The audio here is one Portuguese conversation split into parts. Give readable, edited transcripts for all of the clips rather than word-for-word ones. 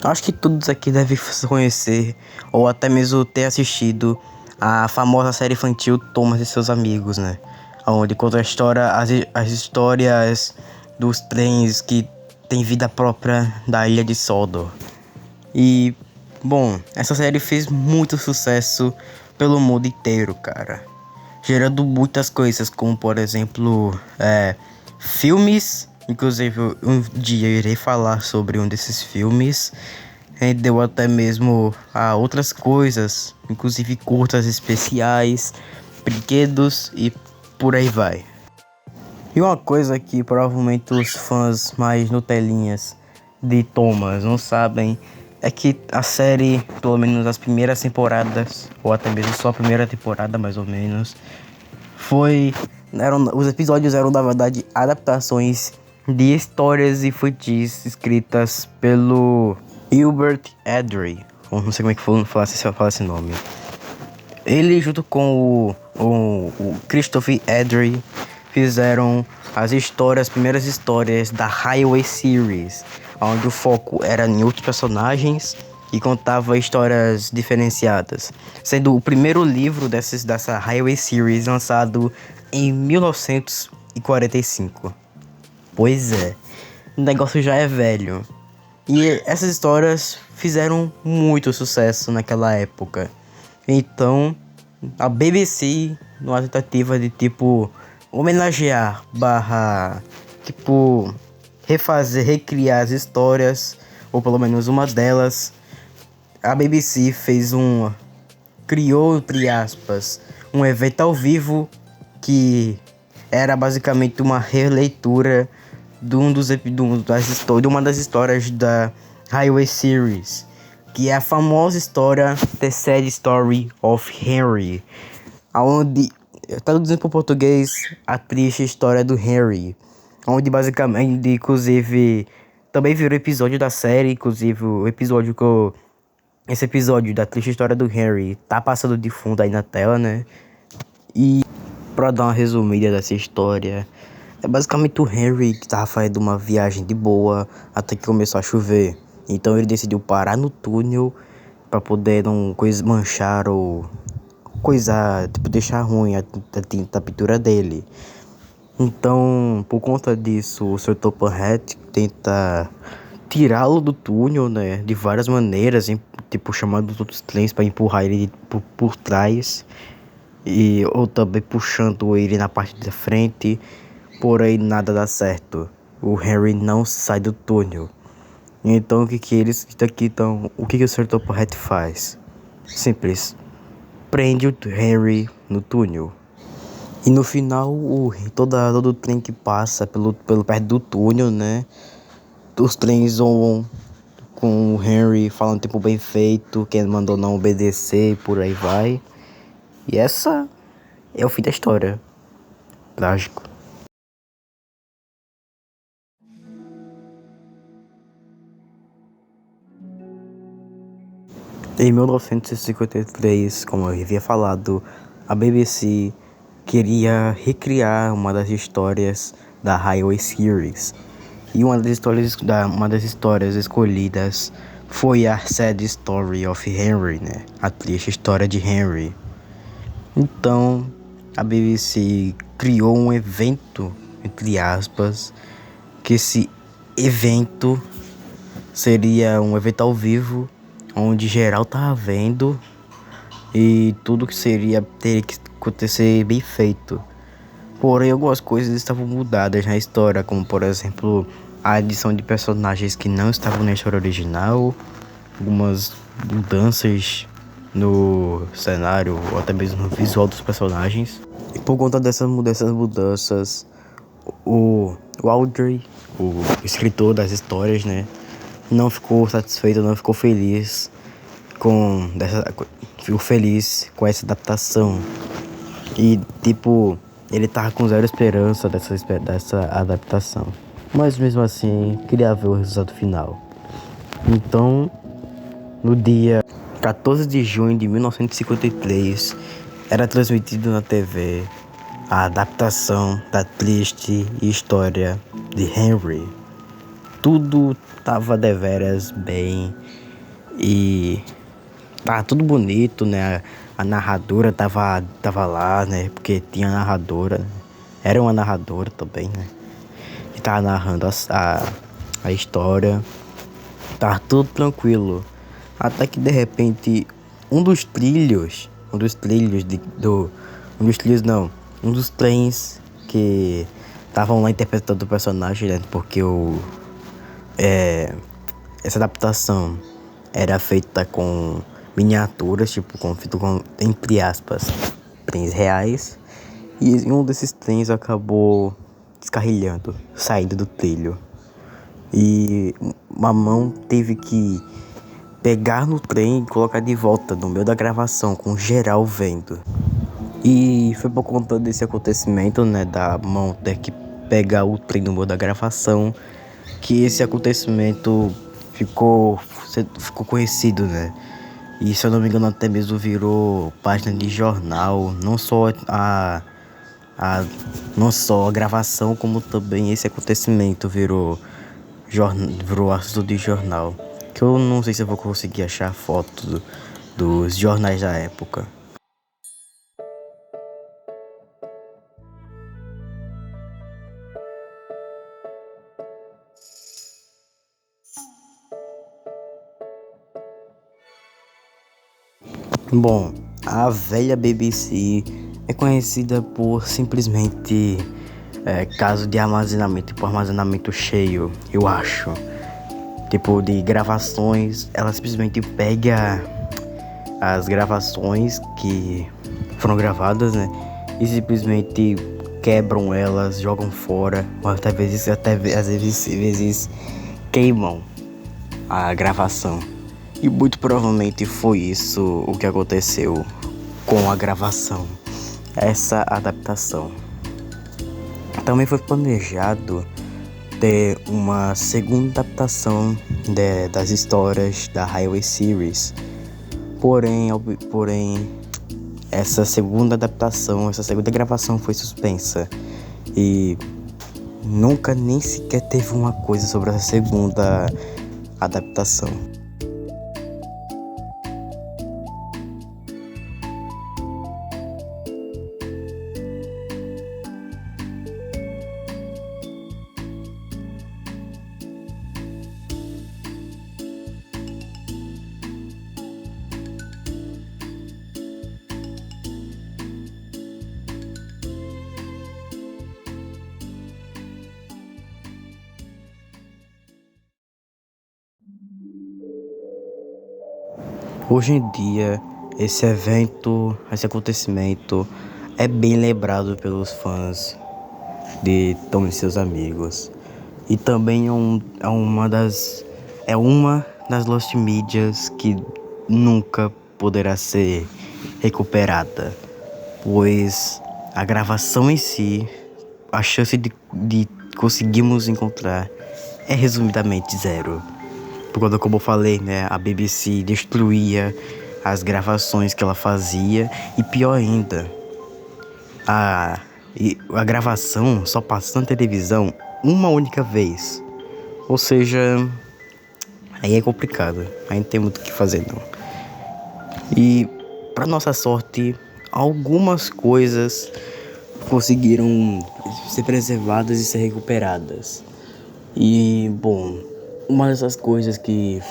Acho que todos aqui devem conhecer, ou até mesmo ter assistido, a famosa série infantil Thomas e seus amigos, né? Onde conta a história, as histórias dos trens que têm vida própria da ilha de Sodor. E, bom, essa série fez muito sucesso pelo mundo inteiro, cara. Gerando muitas coisas, como por exemplo, filmes. Inclusive, um dia eu irei falar sobre um desses filmes. Rendeu até mesmo a outras coisas, inclusive curtas especiais, brinquedos e por aí vai. E uma coisa que provavelmente os fãs mais nutelinhas de Thomas não sabem é que a série, pelo menos as primeiras temporadas, ou até mesmo só a primeira temporada mais ou menos, os episódios eram na verdade adaptações de histórias infantis escritas pelo Hubert Edry, ou não sei como é que fala esse nome. Ele junto com o Christopher Edry fizeram as primeiras histórias da Highway Series, onde o foco era em outros personagens e contava histórias diferenciadas, sendo o primeiro livro dessa Highway Series lançado em 1945. Pois é, o negócio já é velho. E essas histórias fizeram muito sucesso naquela época. Então, a BBC, numa tentativa de homenagear recriar as histórias, ou pelo menos uma delas, a BBC criou, entre aspas, um evento ao vivo que era basicamente uma releitura de uma das histórias da Highway Series, que é a famosa história The Sad Story of Henry, onde, traduzindo para o português, a triste história do Henry, onde basicamente, inclusive, também virou episódio da série, inclusive esse episódio da triste história do Henry tá passando de fundo aí na tela, né? E pra dar uma resumida dessa história, é basicamente o Henry que tava fazendo uma viagem de boa até que começou a chover. Então ele decidiu parar no túnel pra poder não manchar ou deixar ruim a tinta, a pintura dele. Então, por conta disso, o Sr. Topperhead tenta tirá-lo do túnel, né, de várias maneiras, chamando os outros trens para empurrar ele por trás, ou também puxando ele na parte da frente, porém nada dá certo. O Harry não sai do túnel. Então o que o Sr. Topperhead faz? Simples. Prende o Harry no túnel. E no final, todo trem que passa pelo perto do túnel, né? Os trens vão com o Henry falando bem feito, quem mandou não obedecer e por aí vai. E essa é o fim da história. Trágico. Em 1953, como eu havia falado, a BBC queria recriar uma das histórias da Highway Series. E uma das histórias escolhidas foi a Sad Story of Henry, né? A triste história de Henry. Então, a BBC criou um evento, entre aspas, que esse evento seria um evento ao vivo, onde geral tava vendo e tudo que teria que acontecer bem feito. Porém, algumas coisas estavam mudadas na história, como por exemplo a adição de personagens que não estavam na história original, algumas mudanças no cenário ou até mesmo no visual dos personagens. E por conta dessas mudanças, o Audrey, o escritor das histórias, né, não ficou satisfeito, não ficou feliz ficou feliz com essa adaptação. E ele tava com zero esperança dessa adaptação. Mas mesmo assim, queria ver o resultado final. Então, no dia 14 de junho de 1953, era transmitido na TV a adaptação da triste história de Henry. tudo tava deveras bem e tava tudo bonito, né? A narradora tava lá, né? Porque tinha narradora, né? Era uma narradora também, né? Que tava narrando a história. Tava tudo tranquilo. Até que de repente um dos trilhos, um dos trilhos de, do. Um dos trilhos não, um dos trens que estavam lá interpretando o personagem, né? Porque essa adaptação era feita com miniaturas, tipo, feito com, entre aspas, trens reais. E um desses trens acabou descarrilhando, saindo do trilho. E Mamão teve que pegar no trem e colocar de volta no meio da gravação, com geral vendo. E foi por conta desse acontecimento, né, da mão ter que pegar o trem no meio da gravação, que esse acontecimento ficou conhecido, né? E se eu não me engano até mesmo virou página de jornal, não só a gravação, como também esse acontecimento virou assunto de jornal. Que eu não sei se eu vou conseguir achar foto dos jornais da época. Bom, a velha BBC é conhecida por simplesmente caso de armazenamento, tipo armazenamento cheio, eu acho. Tipo de gravações, ela simplesmente pega as gravações que foram gravadas, né? E simplesmente quebram elas, jogam fora, ou até às vezes queimam a gravação. E muito provavelmente foi isso o que aconteceu com a gravação, essa adaptação. Também foi planejado ter uma segunda adaptação das histórias da Highway Series. Porém, essa segunda adaptação, essa segunda gravação foi suspensa. E nunca nem sequer teve uma coisa sobre essa segunda adaptação. Hoje em dia, esse acontecimento é bem lembrado pelos fãs de Tom e seus amigos. E também é uma das Lost Medias que nunca poderá ser recuperada, pois a gravação em si, a chance de conseguirmos encontrar é resumidamente zero. Porque como eu falei, né, a BBC destruía as gravações que ela fazia e pior ainda, a gravação só passou na televisão uma única vez. Ou seja, aí é complicado, aí não tem muito o que fazer não. E para nossa sorte, algumas coisas conseguiram ser preservadas e ser recuperadas. E bom, uma dessas coisas que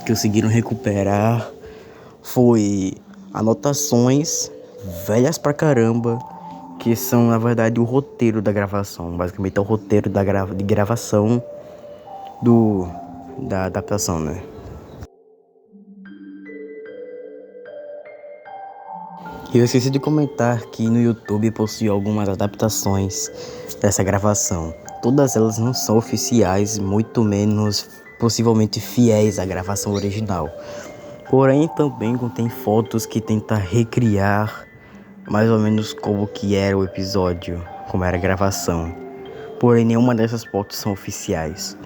conseguiram recuperar foi anotações velhas pra caramba, que são na verdade o roteiro da gravação. Basicamente é o roteiro de gravação da adaptação, né? E eu esqueci de comentar que no YouTube possui algumas adaptações dessa gravação. Todas elas não são oficiais, muito menos possivelmente fiéis à gravação original. Porém, também contém fotos que tentam recriar mais ou menos como que era o episódio, como era a gravação. Porém, nenhuma dessas fotos são oficiais.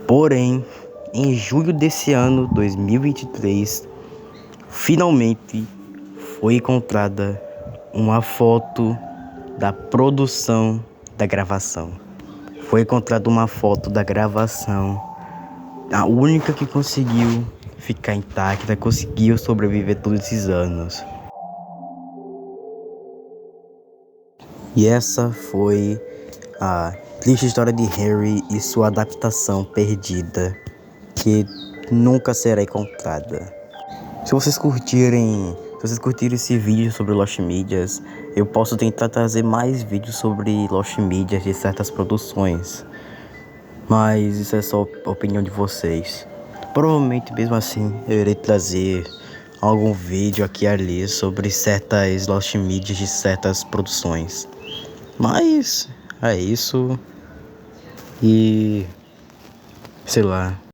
Porém, em julho desse ano, 2023, finalmente foi encontrada uma foto da produção da gravação. foi encontrada uma foto da gravação, a única que conseguiu ficar intacta, conseguiu sobreviver todos esses anos. E essa foi a triste história de Harry e sua adaptação perdida, que nunca será encontrada. Se vocês curtirem esse vídeo sobre Lost Medias, eu posso tentar trazer mais vídeos sobre Lost Medias de certas produções. Mas isso é só a opinião de vocês. Provavelmente mesmo assim eu irei trazer algum vídeo aqui e ali sobre certas Lost Medias de certas produções. Mas é isso. E sei lá.